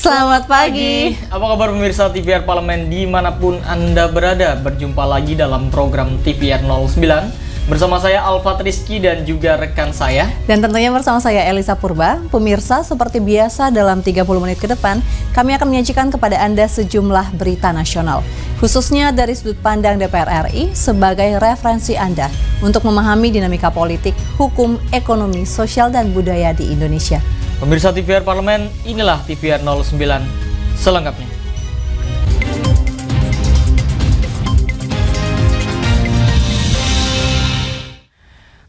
Selamat pagi. Apa kabar pemirsa TVR Parlemen dimanapun Anda berada? Berjumpa lagi dalam program TVR 09 bersama saya Alfat Rizky dan juga rekan saya. Dan tentunya bersama saya Elisa Purba. Pemirsa, seperti biasa dalam 30 menit ke depan, kami akan menyajikan kepada Anda sejumlah berita nasional. Khususnya dari sudut pandang DPR RI sebagai referensi Anda untuk memahami dinamika politik, hukum, ekonomi, sosial, dan budaya di Indonesia. Pemirsa TVR Parlemen, inilah TVR 09 selengkapnya.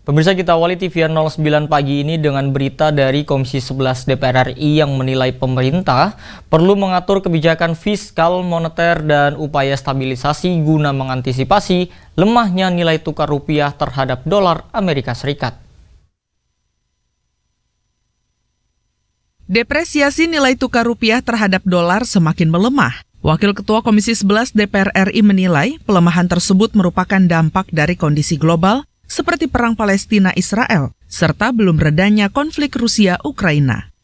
Pemirsa, kita awali TVR 09 pagi ini dengan berita dari Komisi 11 DPR RI yang menilai pemerintah perlu mengatur kebijakan fiskal, moneter, dan upaya stabilisasi guna mengantisipasi lemahnya nilai tukar rupiah terhadap dolar Amerika Serikat. Depresiasi nilai tukar rupiah terhadap dolar semakin melemah. Wakil Ketua Komisi 11 DPR RI menilai pelemahan tersebut merupakan dampak dari kondisi global seperti perang Palestina-Israel, serta belum redanya konflik Rusia-Ukraina.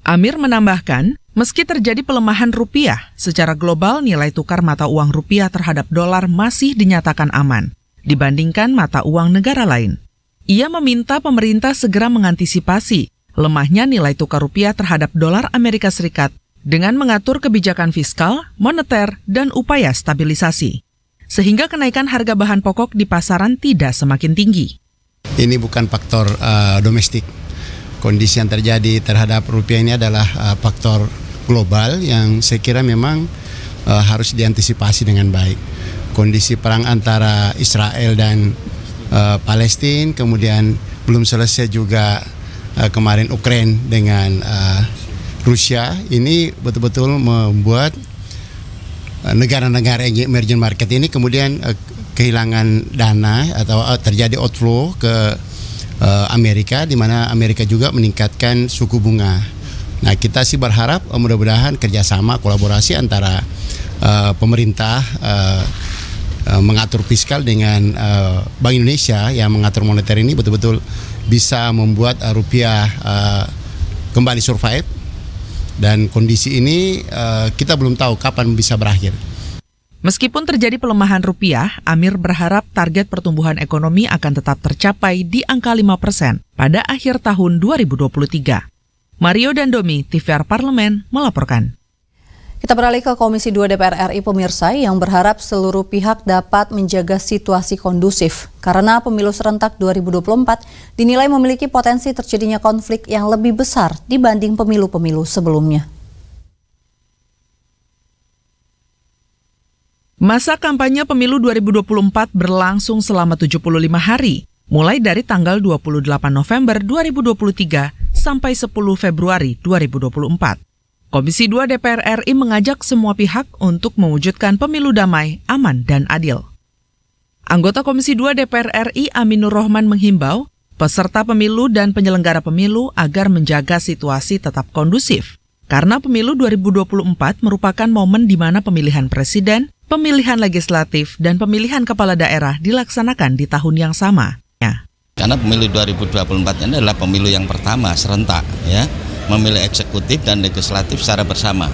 Amir menambahkan, meski terjadi pelemahan rupiah, secara global nilai tukar mata uang rupiah terhadap dolar masih dinyatakan aman dibandingkan mata uang negara lain. Ia meminta pemerintah segera mengantisipasi lemahnya nilai tukar rupiah terhadap dolar Amerika Serikat dengan mengatur kebijakan fiskal, moneter, dan upaya stabilisasi, sehingga kenaikan harga bahan pokok di pasaran tidak semakin tinggi. Ini bukan faktor domestik. Kondisi yang terjadi terhadap rupiah ini adalah faktor global yang saya kira memang harus diantisipasi dengan baik. Kondisi perang antara Israel dan Palestina, kemudian belum selesai juga kemarin Ukraina dengan Rusia, ini betul-betul membuat negara-negara emerging market ini kemudian kehilangan dana atau terjadi outflow ke Amerika, di mana Amerika juga meningkatkan suku bunga. Nah, kita sih berharap mudah-mudahan kerjasama kolaborasi antara pemerintah mengatur fiskal dengan Bank Indonesia yang mengatur moneter ini betul-betul bisa membuat rupiah kembali survive. Dan kondisi ini kita belum tahu kapan bisa berakhir. Meskipun terjadi pelemahan rupiah, Amir berharap target pertumbuhan ekonomi akan tetap tercapai di angka 5% pada akhir tahun 2023. Mario Dandomi, TVR Parlemen, melaporkan. Kita beralih ke Komisi 2 DPR RI pemirsa yang berharap seluruh pihak dapat menjaga situasi kondusif karena pemilu serentak 2024 dinilai memiliki potensi terjadinya konflik yang lebih besar dibanding pemilu-pemilu sebelumnya. Masa kampanye pemilu 2024 berlangsung selama 75 hari, mulai dari tanggal 28 November 2023 sampai 10 Februari 2024. Komisi 2 DPR RI mengajak semua pihak untuk mewujudkan pemilu damai, aman, dan adil. Anggota Komisi 2 DPR RI Aminur Rohman menghimbau peserta pemilu dan penyelenggara pemilu agar menjaga situasi tetap kondusif, karena pemilu 2024 merupakan momen di mana pemilihan presiden, pemilihan legislatif, dan pemilihan kepala daerah dilaksanakan di tahun yang sama. Karena pemilu 2024 ini adalah pemilu yang pertama serentak, ya. Memilih eksekutif dan legislatif secara bersama.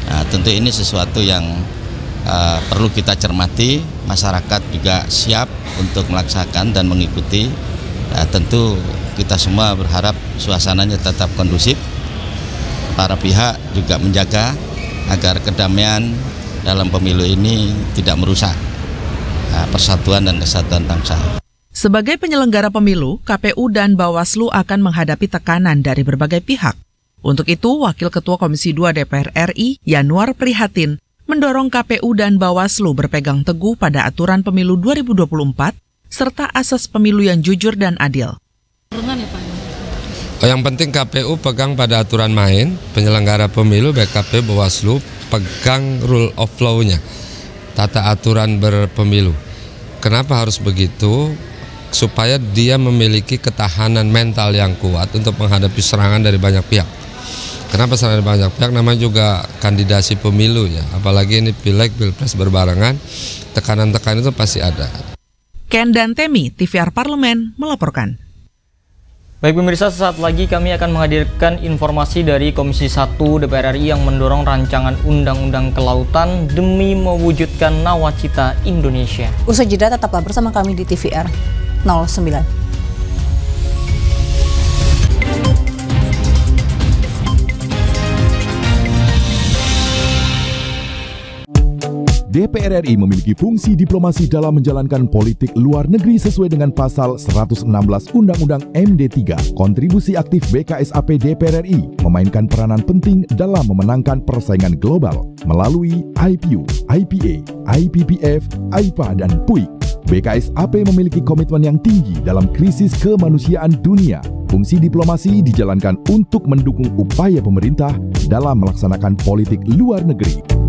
Nah, tentu ini sesuatu yang perlu kita cermati. Masyarakat juga siap untuk melaksanakan dan mengikuti. Nah, tentu kita semua berharap suasananya tetap kondusif. Para pihak juga menjaga agar kedamaian dalam pemilu ini tidak merusak persatuan dan kesatuan bangsa. Sebagai penyelenggara pemilu, KPU dan Bawaslu akan menghadapi tekanan dari berbagai pihak. Untuk itu, Wakil Ketua Komisi 2 DPR RI, Yanuar Prihatin, mendorong KPU dan Bawaslu berpegang teguh pada aturan pemilu 2024, serta asas pemilu yang jujur dan adil. Yang penting KPU pegang pada aturan main, penyelenggara pemilu, baik KPU, Bawaslu, pegang rule of law-nya, tata aturan berpemilu. Kenapa harus begitu? Supaya dia memiliki ketahanan mental yang kuat untuk menghadapi serangan dari banyak pihak. Kenapa serangan dari banyak pihak? Namanya juga kandidasi pemilu ya, apalagi ini pileg, pilpres berbarengan, tekanan-tekanan itu pasti ada. Ken dan Temi, TVR Parlemen, melaporkan. Baik pemirsa, sesaat lagi kami akan menghadirkan informasi dari Komisi 1 DPR RI yang mendorong rancangan Undang-Undang Kelautan demi mewujudkan nawacita Indonesia. Usai jeda tetaplah bersama kami di TVR 09. DPR RI memiliki fungsi diplomasi dalam menjalankan politik luar negeri sesuai dengan pasal 116 Undang-Undang MD 3. Kontribusi aktif BKSAP DPR RI memainkan peranan penting dalam memenangkan persaingan global melalui IPU, IPA, IPPF, AIPA, dan PUIK. BKSAP memiliki komitmen yang tinggi dalam krisis kemanusiaan dunia. Fungsi diplomasi dijalankan untuk mendukung upaya pemerintah dalam melaksanakan politik luar negeri.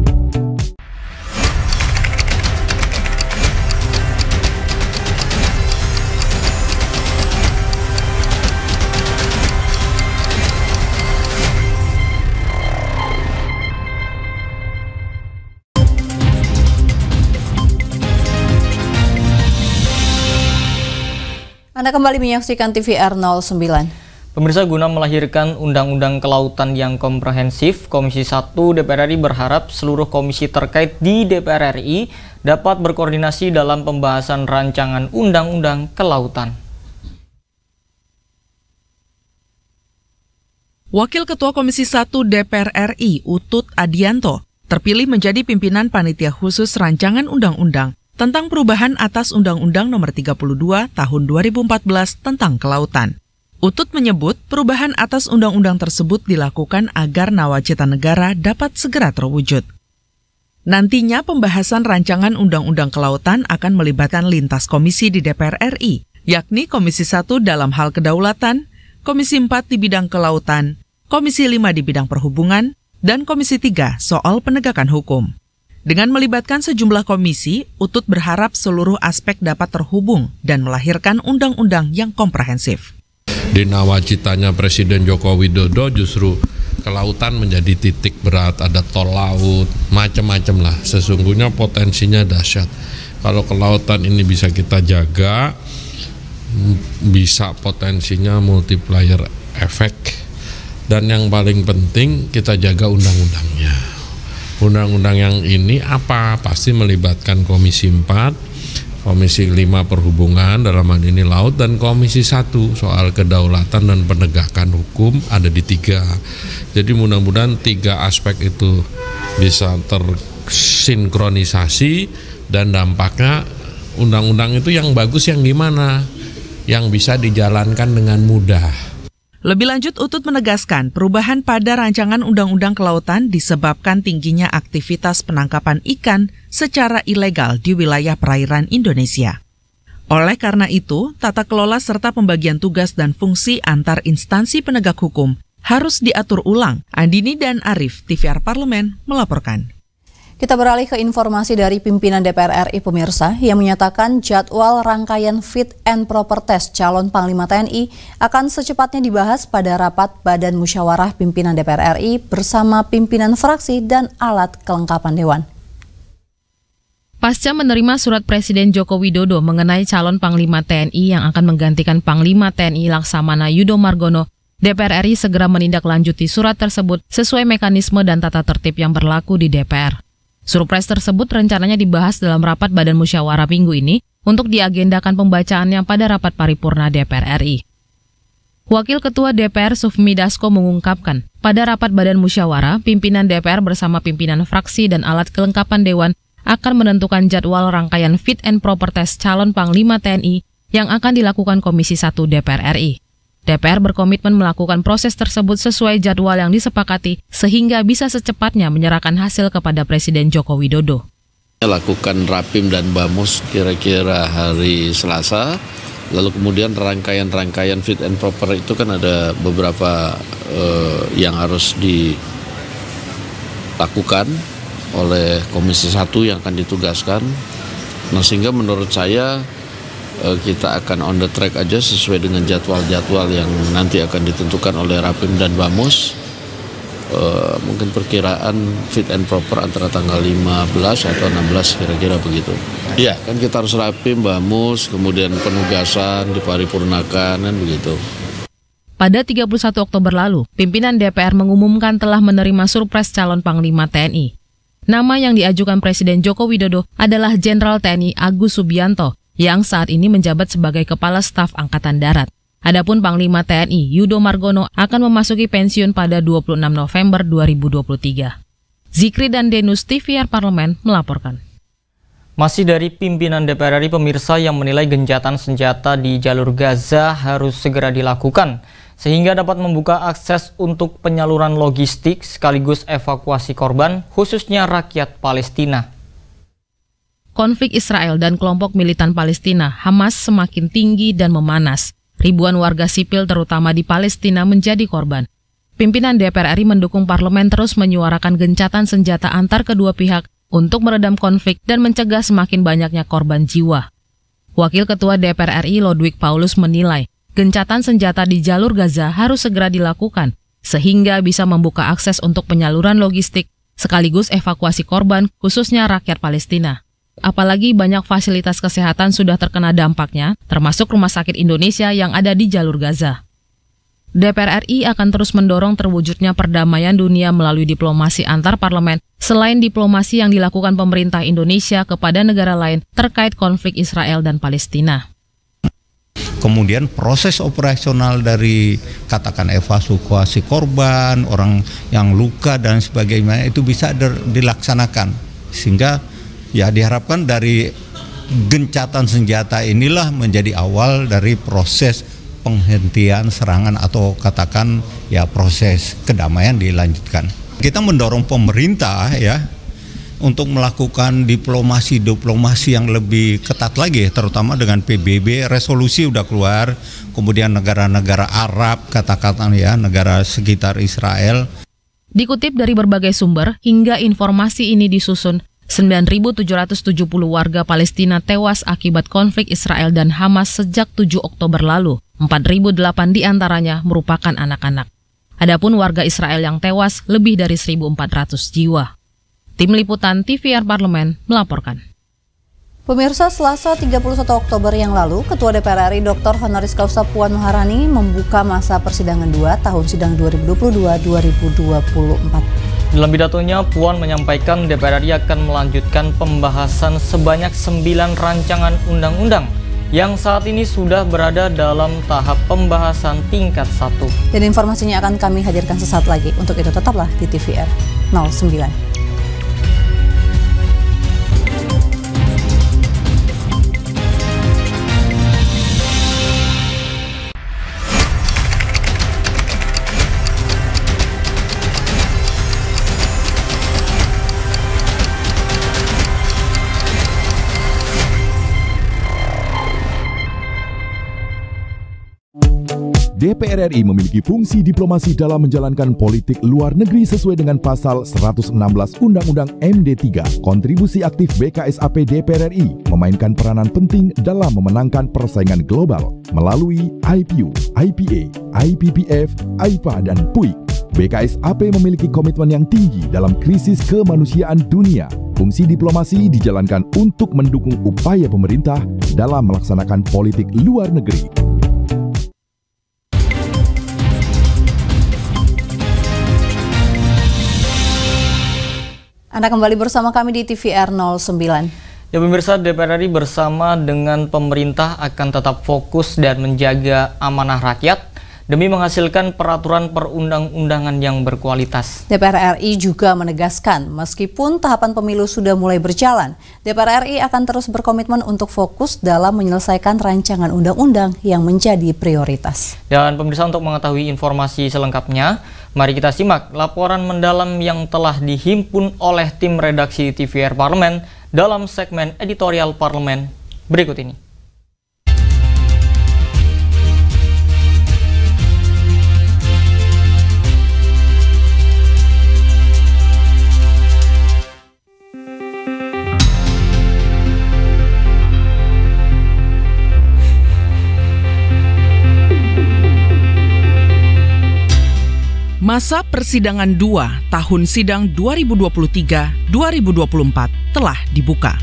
Anda kembali menyaksikan TVR 09. Pemirsa, guna melahirkan Undang-Undang Kelautan yang komprehensif, Komisi 1 DPR RI berharap seluruh komisi terkait di DPR RI dapat berkoordinasi dalam pembahasan rancangan Undang-Undang Kelautan. Wakil Ketua Komisi 1 DPR RI, Utut Adianto, terpilih menjadi pimpinan Panitia Khusus Rancangan Undang-Undang tentang perubahan atas Undang-Undang Nomor 32 Tahun 2014 tentang Kelautan. Utut menyebut perubahan atas undang-undang tersebut dilakukan agar nawacita negara dapat segera terwujud. Nantinya pembahasan rancangan Undang-Undang Kelautan akan melibatkan lintas komisi di DPR RI, yakni Komisi 1 dalam hal kedaulatan, Komisi 4 di bidang kelautan, Komisi 5 di bidang perhubungan, dan Komisi 3 soal penegakan hukum. Dengan melibatkan sejumlah komisi, Utut berharap seluruh aspek dapat terhubung dan melahirkan undang-undang yang komprehensif. Di nawacitanya Presiden Joko Widodo justru kelautan menjadi titik berat, ada tol laut, macam-macam lah. Sesungguhnya potensinya dahsyat. Kalau kelautan ini bisa kita jaga, bisa potensinya multiplier efek. Dan yang paling penting kita jaga undang-undangnya. Undang-undang yang ini apa? Pasti melibatkan Komisi 4, Komisi 5 Perhubungan dalam hal ini Laut, dan Komisi 1 soal kedaulatan dan penegakan hukum ada di 3. Jadi mudah-mudahan 3 aspek itu bisa tersinkronisasi dan dampaknya undang-undang itu yang bagus yang gimana? Yang bisa dijalankan dengan mudah. Lebih lanjut, Utut menegaskan perubahan pada rancangan Undang-Undang Kelautan disebabkan tingginya aktivitas penangkapan ikan secara ilegal di wilayah perairan Indonesia. Oleh karena itu, tata kelola serta pembagian tugas dan fungsi antar instansi penegak hukum harus diatur ulang. Andini dan Arif, TVR Parlemen, melaporkan. Kita beralih ke informasi dari pimpinan DPR RI pemirsa yang menyatakan jadwal rangkaian fit and proper test calon Panglima TNI akan secepatnya dibahas pada rapat Badan Musyawarah Pimpinan DPR RI bersama pimpinan fraksi dan alat kelengkapan Dewan. Pasca menerima surat Presiden Joko Widodo mengenai calon Panglima TNI yang akan menggantikan Panglima TNI Laksamana Yudo Margono, DPR RI segera menindaklanjuti surat tersebut sesuai mekanisme dan tata tertib yang berlaku di DPR. Surpres tersebut rencananya dibahas dalam rapat Badan Musyawarah minggu ini untuk diagendakan pembacaannya pada rapat paripurna DPR RI. Wakil Ketua DPR Sufmi Dasko mengungkapkan, pada rapat Badan Musyawarah, pimpinan DPR bersama pimpinan fraksi dan alat kelengkapan Dewan akan menentukan jadwal rangkaian fit and proper test calon Panglima TNI yang akan dilakukan Komisi 1 DPR RI. DPR berkomitmen melakukan proses tersebut sesuai jadwal yang disepakati sehingga bisa secepatnya menyerahkan hasil kepada Presiden Joko Widodo. Lakukan Rapim dan Bamus kira-kira hari Selasa, lalu kemudian rangkaian fit and proper itu kan ada beberapa yang harus dilakukan oleh Komisi 1 yang akan ditugaskan. Nah, sehingga menurut saya kita akan on the track aja sesuai dengan jadwal-jadwal yang nanti akan ditentukan oleh Rapim dan Bamus. Mungkin perkiraan fit and proper antara tanggal 15 atau 16 kira-kira begitu. Iya, kan kita harus Rapim, Bamus, kemudian penugasan, diparipurnakan, kan begitu. Pada 31 Oktober lalu, pimpinan DPR mengumumkan telah menerima surpres calon Panglima TNI. Nama yang diajukan Presiden Joko Widodo adalah Jenderal TNI Agus Subianto, yang saat ini menjabat sebagai Kepala Staf Angkatan Darat. Adapun Panglima TNI Yudo Margono akan memasuki pensiun pada 26 November 2023. Zikri dan Denus, TVR Parlemen melaporkan. Masih dari pimpinan DPR RI, pemirsa, yang menilai gencatan senjata di jalur Gaza harus segera dilakukan sehingga dapat membuka akses untuk penyaluran logistik sekaligus evakuasi korban, khususnya rakyat Palestina. Konflik Israel dan kelompok militan Palestina, Hamas, semakin tinggi dan memanas. Ribuan warga sipil terutama di Palestina menjadi korban. Pimpinan DPR RI mendukung parlemen terus menyuarakan gencatan senjata antar kedua pihak untuk meredam konflik dan mencegah semakin banyaknya korban jiwa. Wakil Ketua DPR RI Lodwig Paulus menilai, gencatan senjata di jalur Gaza harus segera dilakukan, sehingga bisa membuka akses untuk penyaluran logistik, sekaligus evakuasi korban, khususnya rakyat Palestina. Apalagi banyak fasilitas kesehatan sudah terkena dampaknya, termasuk Rumah Sakit Indonesia yang ada di jalur Gaza. DPR RI akan terus mendorong terwujudnya perdamaian dunia melalui diplomasi antar parlemen, selain diplomasi yang dilakukan pemerintah Indonesia kepada negara lain terkait konflik Israel dan Palestina. Kemudian proses operasional dari katakan evakuasi korban, orang yang luka dan sebagainya itu bisa dilaksanakan. Sehingga ya diharapkan dari gencatan senjata inilah menjadi awal dari proses penghentian serangan atau katakan ya proses kedamaian dilanjutkan. Kita mendorong pemerintah ya untuk melakukan diplomasi yang lebih ketat lagi, terutama dengan PBB. Resolusi udah keluar, kemudian negara-negara Arab, katakan ya negara sekitar Israel. Dikutip dari berbagai sumber, hingga informasi ini disusun, 9.770 warga Palestina tewas akibat konflik Israel dan Hamas sejak 7 Oktober lalu. 4.008 diantaranya merupakan anak-anak. Adapun warga Israel yang tewas lebih dari 1.400 jiwa. Tim Liputan TVR Parlemen melaporkan. Pemirsa, Selasa 31 Oktober yang lalu, Ketua DPR RI Dr. Honoris Causa Puan Maharani membuka masa persidangan 2 tahun sidang 2022-2024. Dalam pidatonya, Puan menyampaikan DPR RI akan melanjutkan pembahasan sebanyak 9 rancangan undang-undang yang saat ini sudah berada dalam tahap pembahasan tingkat 1. Dan informasinya akan kami hadirkan sesaat lagi. Untuk itu tetaplah di TVR 09. DPR RI memiliki fungsi diplomasi dalam menjalankan politik luar negeri sesuai dengan pasal 116 Undang-Undang MD3. Kontribusi aktif BKSAP DPR RI memainkan peranan penting dalam memenangkan persaingan global melalui IPU, IPA, IPPF, IPA, dan PUIK. BKSAP memiliki komitmen yang tinggi dalam krisis kemanusiaan dunia. Fungsi diplomasi dijalankan untuk mendukung upaya pemerintah dalam melaksanakan politik luar negeri. Anda kembali bersama kami di TVR 09. Ya pemirsa, DPR RI bersama dengan pemerintah akan tetap fokus dan menjaga amanah rakyat demi menghasilkan peraturan perundang-undangan yang berkualitas. DPR RI juga menegaskan, meskipun tahapan pemilu sudah mulai berjalan, DPR RI akan terus berkomitmen untuk fokus dalam menyelesaikan rancangan undang-undang yang menjadi prioritas. Dan pemirsa, untuk mengetahui informasi selengkapnya, mari kita simak laporan mendalam yang telah dihimpun oleh tim redaksi TVR Parlemen dalam segmen editorial Parlemen berikut ini. Masa persidangan 2 tahun sidang 2023-2024 telah dibuka.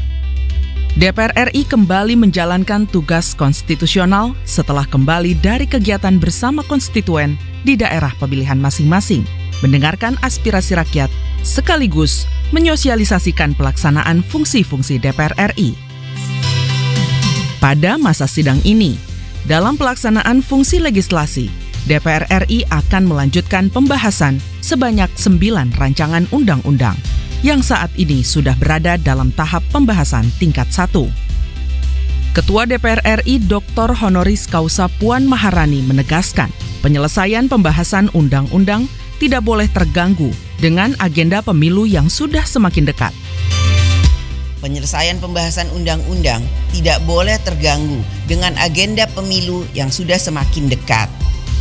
DPR RI kembali menjalankan tugas konstitusional setelah kembali dari kegiatan bersama konstituen di daerah pemilihan masing-masing, mendengarkan aspirasi rakyat, sekaligus menyosialisasikan pelaksanaan fungsi-fungsi DPR RI. Pada masa sidang ini, dalam pelaksanaan fungsi legislasi, DPR RI akan melanjutkan pembahasan sebanyak 9 rancangan undang-undang yang saat ini sudah berada dalam tahap pembahasan tingkat 1. Ketua DPR RI Dr. Honoris Causa Puan Maharani menegaskan, penyelesaian pembahasan undang-undang tidak boleh terganggu dengan agenda pemilu yang sudah semakin dekat. Penyelesaian pembahasan undang-undang tidak boleh terganggu dengan agenda pemilu yang sudah semakin dekat.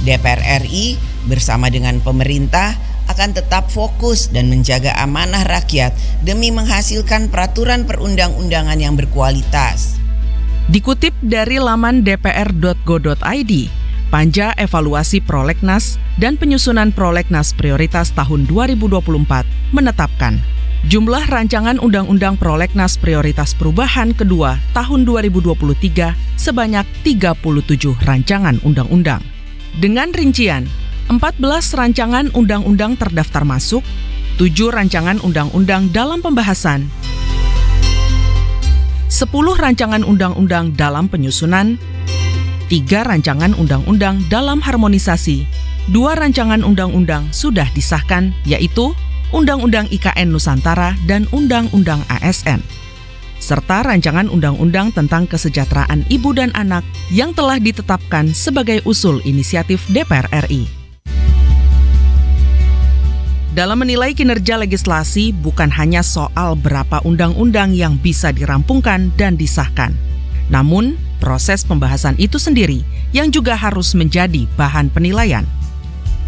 DPR RI bersama dengan pemerintah akan tetap fokus dan menjaga amanah rakyat demi menghasilkan peraturan perundang-undangan yang berkualitas. Dikutip dari laman dpr.go.id, Panja Evaluasi Prolegnas dan Penyusunan Prolegnas Prioritas tahun 2024 menetapkan jumlah rancangan Undang-Undang Prolegnas Prioritas Perubahan kedua tahun 2023 sebanyak 37 rancangan undang-undang. Dengan rincian, 14 rancangan undang-undang terdaftar masuk, 7 rancangan undang-undang dalam pembahasan, 10 rancangan undang-undang dalam penyusunan, 3 rancangan undang-undang dalam harmonisasi, 2 rancangan undang-undang sudah disahkan, yaitu Undang-Undang IKN Nusantara dan Undang-Undang ASN, serta rancangan undang-undang tentang kesejahteraan ibu dan anak yang telah ditetapkan sebagai usul inisiatif DPR RI. Dalam menilai kinerja legislasi, bukan hanya soal berapa undang-undang yang bisa dirampungkan dan disahkan, namun proses pembahasan itu sendiri yang juga harus menjadi bahan penilaian.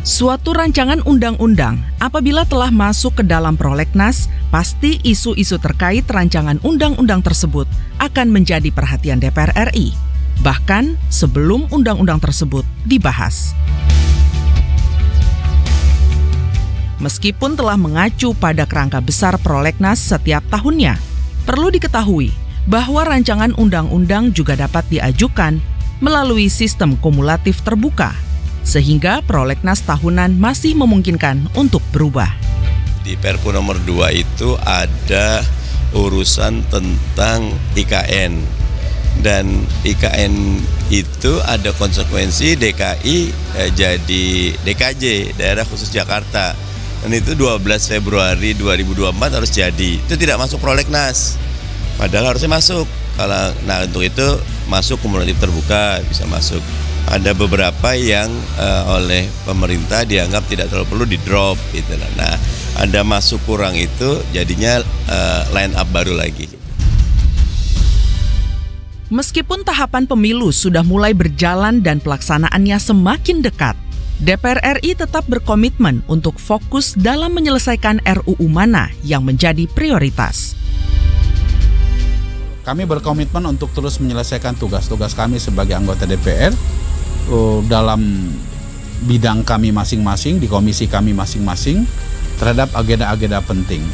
Suatu rancangan undang-undang apabila telah masuk ke dalam prolegnas, pasti isu-isu terkait rancangan undang-undang tersebut akan menjadi perhatian DPR RI, bahkan sebelum undang-undang tersebut dibahas. Meskipun telah mengacu pada kerangka besar prolegnas setiap tahunnya, perlu diketahui bahwa rancangan undang-undang juga dapat diajukan melalui sistem kumulatif terbuka, sehingga prolegnas tahunan masih memungkinkan untuk berubah. Di Perpu nomor 2 itu ada urusan tentang IKN, dan IKN itu ada konsekuensi DKI jadi DKJ, Daerah Khusus Jakarta. Dan itu 12 Februari 2024 harus jadi. Itu tidak masuk prolegnas, padahal harusnya masuk. Nah, untuk itu masuk kumulatif terbuka, bisa masuk. Ada beberapa yang oleh pemerintah dianggap tidak terlalu perlu di-drop gitu. Nah, ada masuk kurang itu jadinya line up baru lagi. Meskipun tahapan pemilu sudah mulai berjalan dan pelaksanaannya semakin dekat, DPR RI tetap berkomitmen untuk fokus dalam menyelesaikan RUU mana yang menjadi prioritas. Kami berkomitmen untuk terus menyelesaikan tugas-tugas kami sebagai anggota DPR dalam bidang kami masing-masing, di komisi kami masing-masing, terhadap agenda-agenda penting.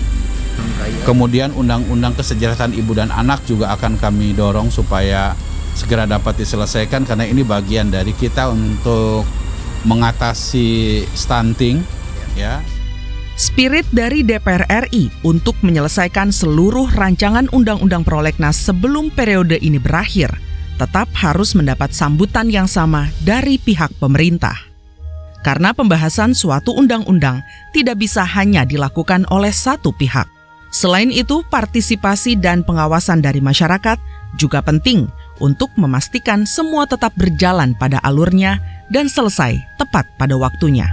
Kemudian Undang-Undang Kesejahteraan Ibu dan Anak juga akan kami dorong supaya segera dapat diselesaikan, karena ini bagian dari kita untuk mengatasi stunting, ya. Spirit dari DPR RI untuk menyelesaikan seluruh rancangan undang-undang prolegnas sebelum periode ini berakhir tetap harus mendapat sambutan yang sama dari pihak pemerintah. Karena pembahasan suatu undang-undang tidak bisa hanya dilakukan oleh satu pihak. Selain itu, partisipasi dan pengawasan dari masyarakat juga penting untuk memastikan semua tetap berjalan pada alurnya dan selesai tepat pada waktunya.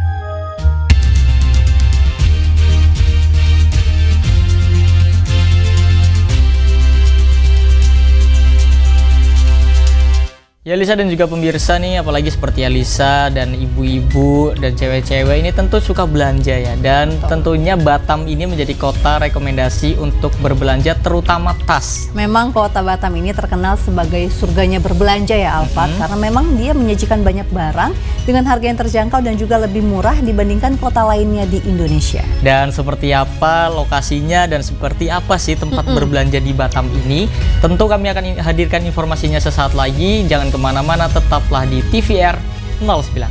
Ya Lisa dan juga pemirsa nih, apalagi seperti Lisa dan ibu-ibu dan cewek-cewek ini tentu suka belanja ya. Dan tentunya Batam ini menjadi kota rekomendasi untuk berbelanja, terutama tas. Memang kota Batam ini terkenal sebagai surganya berbelanja ya Alfat, karena memang dia menyajikan banyak barang dengan harga yang terjangkau dan juga lebih murah dibandingkan kota lainnya di Indonesia. Dan seperti apa lokasinya dan seperti apa sih tempat berbelanja di Batam ini? Tentu kami akan hadirkan informasinya sesaat lagi. Jangan kemana-mana, tetaplah di TVR 09.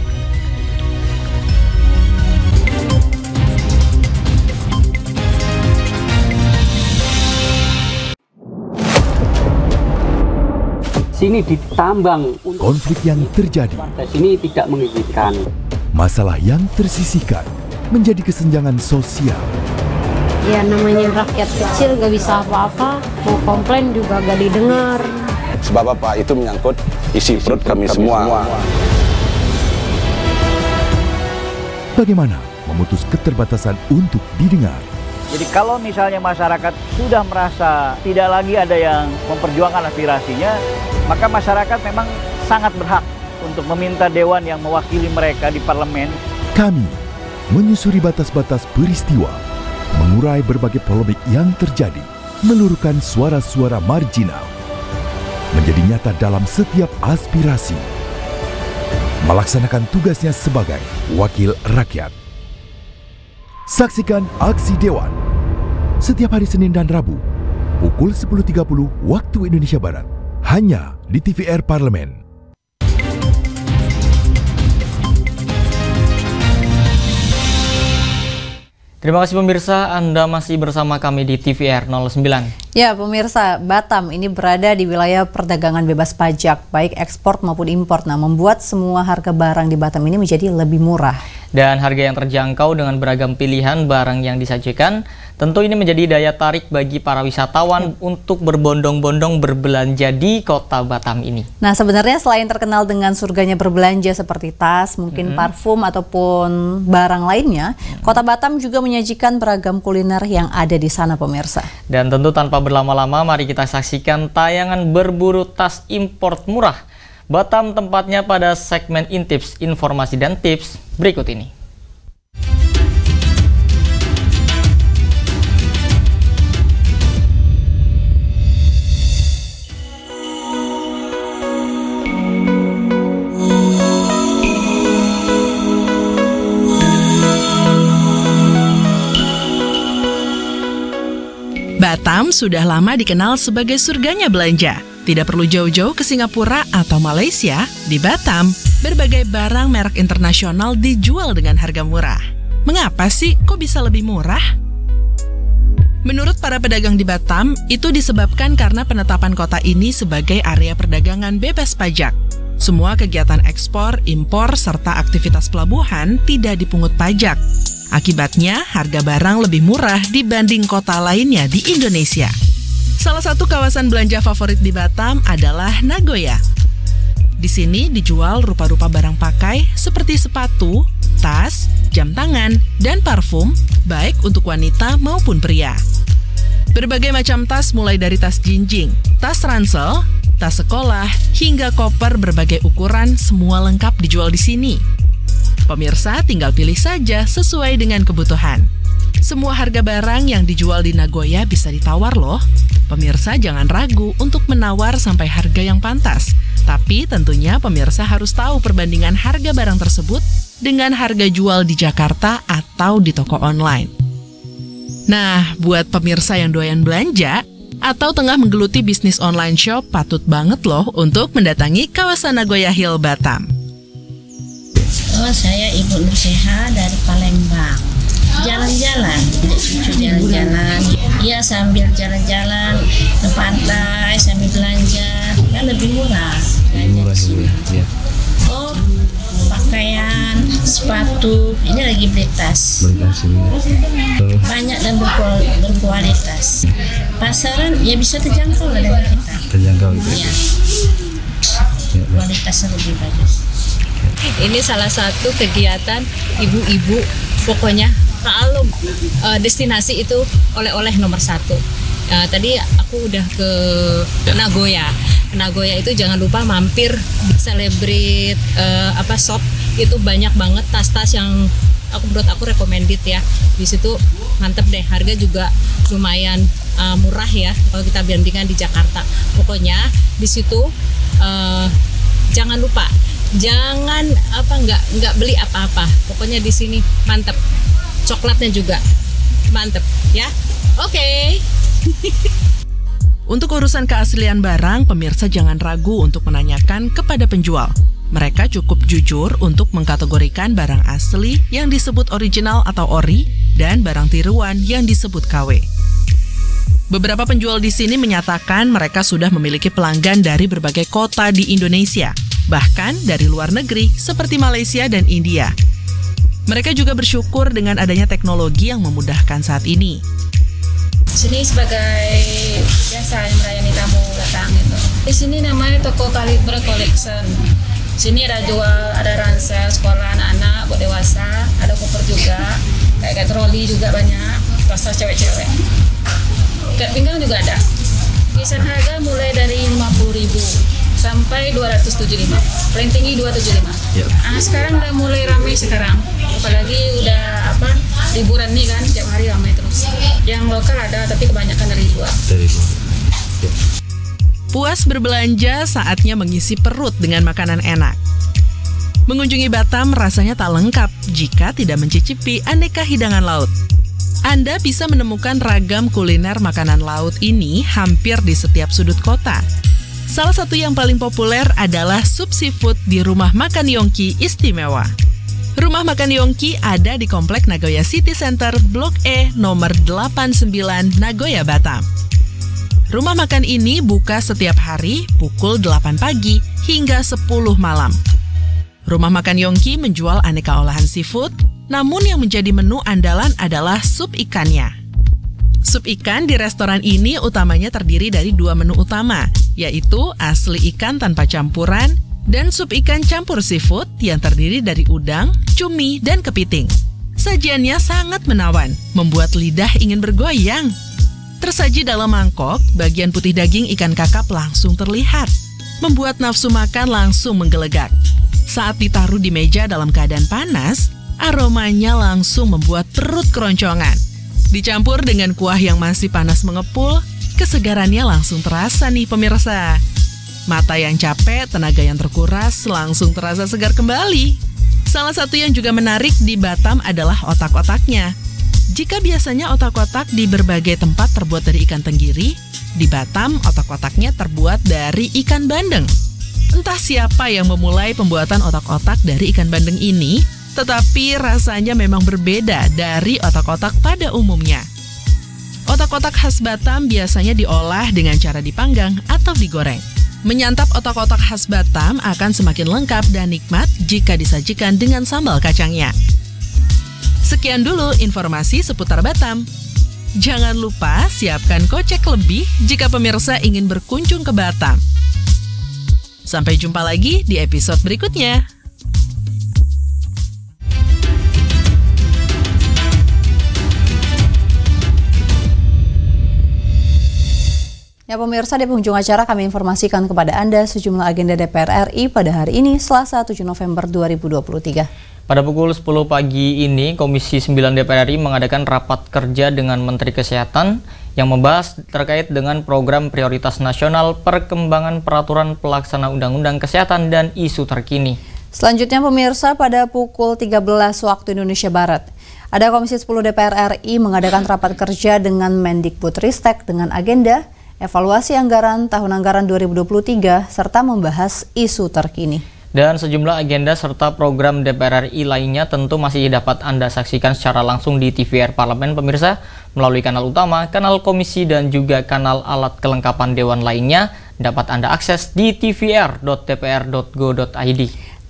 Sini ditambang. Konflik yang terjadi. Warga sini tidak mengizinkan. Masalah yang tersisihkan menjadi kesenjangan sosial. Ya namanya rakyat kecil gak bisa apa-apa, mau komplain juga gak didengar. Sebab apa? Itu menyangkut isi perut kami semua. Bagaimana memutus keterbatasan untuk didengar? Jadi kalau misalnya masyarakat sudah merasa tidak lagi ada yang memperjuangkan aspirasinya, maka masyarakat memang sangat berhak untuk meminta dewan yang mewakili mereka di parlemen. Kami menyusuri batas-batas peristiwa, mengurai berbagai polemik yang terjadi, meluruskan suara-suara marginal, menjadi nyata dalam setiap aspirasi, melaksanakan tugasnya sebagai wakil rakyat. Saksikan Aksi Dewan setiap hari Senin dan Rabu pukul 10.30 waktu Indonesia Barat, hanya di TVR Parlemen. Terima kasih pemirsa, Anda masih bersama kami di TVR 09. Ya pemirsa, Batam ini berada di wilayah perdagangan bebas pajak, baik ekspor maupun impor. Nah, membuat semua harga barang di Batam ini menjadi lebih murah. Dan harga yang terjangkau dengan beragam pilihan barang yang disajikan, tentu ini menjadi daya tarik bagi para wisatawan untuk berbondong-bondong berbelanja di kota Batam ini. Nah sebenarnya selain terkenal dengan surganya berbelanja seperti tas, mungkin parfum ataupun barang lainnya, kota Batam juga menyajikan beragam kuliner yang ada di sana pemirsa. Dan tentu tanpa berlama-lama, mari kita saksikan tayangan berburu tas import murah. Batam tempatnya pada segmen Intips, informasi dan tips berikut ini. Batam sudah lama dikenal sebagai surganya belanja. Tidak perlu jauh-jauh ke Singapura atau Malaysia, di Batam, berbagai barang merek internasional dijual dengan harga murah. Mengapa sih kok bisa lebih murah? Menurut para pedagang di Batam, itu disebabkan karena penetapan kota ini sebagai area perdagangan bebas pajak. Semua kegiatan ekspor, impor, serta aktivitas pelabuhan tidak dipungut pajak. Akibatnya, harga barang lebih murah dibanding kota lainnya di Indonesia. Salah satu kawasan belanja favorit di Batam adalah Nagoya. Di sini dijual rupa-rupa barang pakai seperti sepatu, tas, jam tangan, dan parfum, baik untuk wanita maupun pria. Berbagai macam tas mulai dari tas jinjing, tas ransel, tas sekolah, hingga koper berbagai ukuran semua lengkap dijual di sini. Pemirsa tinggal pilih saja sesuai dengan kebutuhan. Semua harga barang yang dijual di Nagoya bisa ditawar loh. Pemirsa jangan ragu untuk menawar sampai harga yang pantas. Tapi tentunya pemirsa harus tahu perbandingan harga barang tersebut dengan harga jual di Jakarta atau di toko online. Nah, buat pemirsa yang doyan belanja atau tengah menggeluti bisnis online shop, patut banget loh untuk mendatangi kawasan Nagoya Hill Batam. Saya Ibu Nurseha dari Palembang. Jalan-jalan, cucu jalan-jalan. Iya, sambil jalan-jalan ke pantai, sambil belanja, kan lebih murah. Ya. Oh, pakaian, sepatu, ini lagi beli tas. Banyak dan berkualitas. Pasaran ya bisa terjangkau lah dengan kita. Terjangkau gitu. Ya. Kualitasnya lebih bagus. Ini salah satu kegiatan ibu-ibu, pokoknya kalau destinasi itu oleh-oleh nomor 1. Tadi aku udah ke Nagoya. Nagoya itu jangan lupa mampir Celebrate shop, itu banyak banget tas-tas yang menurut aku recommended ya. Di situ mantep deh, harga juga lumayan murah ya kalau kita bandingkan di Jakarta. Pokoknya di situ jangan lupa, jangan nggak beli apa-apa. Pokoknya di sini mantep, coklatnya juga mantep ya. Oke. Untuk urusan keaslian barang, pemirsa jangan ragu untuk menanyakan kepada penjual. Mereka cukup jujur untuk mengkategorikan barang asli yang disebut original atau ori dan barang tiruan yang disebut KW. Beberapa penjual di sini menyatakan mereka sudah memiliki pelanggan dari berbagai kota di Indonesia, bahkan dari luar negeri seperti Malaysia dan India. Mereka juga bersyukur dengan adanya teknologi yang memudahkan saat ini. Sini sebagai biasa melayani tamu datang gitu. Di sini namanya toko Kaliber Collection. Sini ada jual, ada ransel sekolah anak-anak, buat dewasa, ada koper juga, kayak troli juga banyak, tas cewek-cewek. Ikat pinggang juga ada. Kisaran harga mulai dari 50.000 sampai 275. Paling tinggi 275. Yep. Sekarang udah mulai ramai sekarang. Apalagi udah liburan nih kan, tiap hari ramai terus. Yang lokal ada tapi kebanyakan dari luar. Yep. Puas berbelanja, saatnya mengisi perut dengan makanan enak. Mengunjungi Batam rasanya tak lengkap jika tidak mencicipi aneka hidangan laut. Anda bisa menemukan ragam kuliner makanan laut ini hampir di setiap sudut kota. Salah satu yang paling populer adalah sup seafood di Rumah Makan Yongki Istimewa. Rumah Makan Yongki ada di Komplek Nagoya City Center, Blok E, nomor 89, Nagoya, Batam. Rumah makan ini buka setiap hari pukul 8 pagi hingga 10 malam. Rumah Makan Yongki menjual aneka olahan seafood, namun yang menjadi menu andalan adalah sup ikannya. Sup ikan di restoran ini utamanya terdiri dari 2 menu utama, yaitu asli ikan tanpa campuran dan sup ikan campur seafood yang terdiri dari udang, cumi, dan kepiting. Sajiannya sangat menawan, membuat lidah ingin bergoyang. Tersaji dalam mangkok, bagian putih daging ikan kakap langsung terlihat, membuat nafsu makan langsung menggelegak. Saat ditaruh di meja dalam keadaan panas, aromanya langsung membuat perut keroncongan. Dicampur dengan kuah yang masih panas mengepul, kesegarannya langsung terasa nih pemirsa. Mata yang capek, tenaga yang terkuras, langsung terasa segar kembali. Salah satu yang juga menarik di Batam adalah otak-otaknya. Jika biasanya otak-otak di berbagai tempat terbuat dari ikan tenggiri, di Batam otak-otaknya terbuat dari ikan bandeng. Entah siapa yang memulai pembuatan otak-otak dari ikan bandeng ini, tetapi rasanya memang berbeda dari otak-otak pada umumnya. Otak-otak khas Batam biasanya diolah dengan cara dipanggang atau digoreng. Menyantap otak-otak khas Batam akan semakin lengkap dan nikmat jika disajikan dengan sambal kacangnya. Sekian dulu informasi seputar Batam. Jangan lupa siapkan kocek lebih jika pemirsa ingin berkunjung ke Batam. Sampai jumpa lagi di episode berikutnya. Ya pemirsa, di penghujung acara kami informasikan kepada Anda sejumlah agenda DPR RI pada hari ini, Selasa 7 November 2023. Pada pukul 10 pagi ini, Komisi 9 DPR RI mengadakan rapat kerja dengan Menteri Kesehatan yang membahas terkait dengan program prioritas nasional, perkembangan peraturan pelaksana Undang-Undang Kesehatan, dan isu terkini. Selanjutnya pemirsa, pada pukul 13 waktu Indonesia Barat, ada Komisi 10 DPR RI mengadakan rapat kerja dengan Mendikbudristek dengan agenda evaluasi anggaran tahun anggaran 2023 serta membahas isu terkini. Dan sejumlah agenda serta program DPR RI lainnya tentu masih dapat Anda saksikan secara langsung di TVR Parlemen pemirsa, melalui kanal utama, kanal komisi, dan juga kanal alat kelengkapan dewan lainnya dapat Anda akses di tvr.dpr.go.id.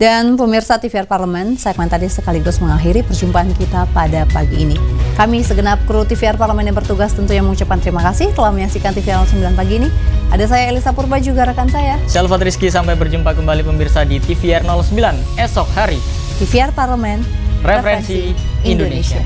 Dan pemirsa TVR Parlemen, segmen tadi sekaligus mengakhiri perjumpaan kita pada pagi ini. Kami segenap kru TVR Parlemen yang bertugas tentunya mengucapkan terima kasih telah menyaksikan TVR 9 pagi ini. Ada saya Elisa Purba, juga rekan saya Syalfat Rizky. Sampai berjumpa kembali pemirsa di TVR 09 esok hari. TVR Parlemen, Referensi Indonesia.